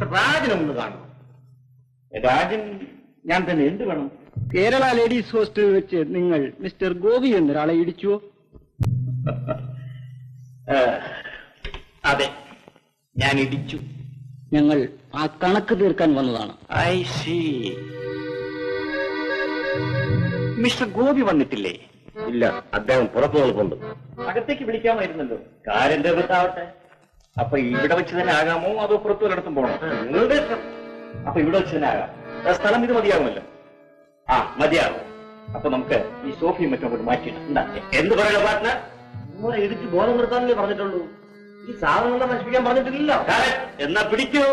Mister രാജനെ ഒന്ന് കാണണം. രാജൻ ഞാൻ തന്നെ എന്ത് വേണം? കേരള ലേഡീസ് ഹോസ്റ്റലിൽ വെച്ച് നിങ്ങൾ മിസ്റ്റർ ഗോപി എന്നൊരാളെ ഇടിച്ചുവോ? അതെ, ഞാൻ ഇടിച്ചു. ഞങ്ങൾ ആ കണക്ക് തീർക്കാൻ വന്നതാണ്. I C. മിസ്റ്റർ ഗോപി വന്നിട്ടില്ലേ? ഇല്ല, അദ്ദേഹം പുറത്തു നിൽപ്പുണ്ട്. അകത്തേക്ക് വിളിക്കാമായിരുന്നല്ലോ. കാര്യം തീർത്താവട്ടെ. അപ്പൊ ഇവിടെ വെച്ച് തന്നെ ആകാമോ അതോ പുറത്തു വല്ലയിടത്തും പോകണം? നിങ്ങളുടെ ഇഷ്ടം. അപ്പൊ ഇവിടെ വെച്ച് തന്നെ ആകാം. സ്ഥലം ഇത് മതിയാകുമല്ലോ. ആ, മതിയാകും. അപ്പൊ നമുക്ക് ഈ സോഫയും മറ്റും അങ്ങോട്ട് മാറ്റിയിട്ടാ. എന്ത് പറയണ പാർട്ട്ണർ? നിങ്ങളെ ഇടിച്ച് ബോധം നിർത്താനല്ലേ പറഞ്ഞിട്ടുള്ളൂ. ഈ സാധനങ്ങളെ നശിപ്പിക്കാൻ പറഞ്ഞിട്ടില്ലല്ലോ. എന്നാ പിടിക്കൂ.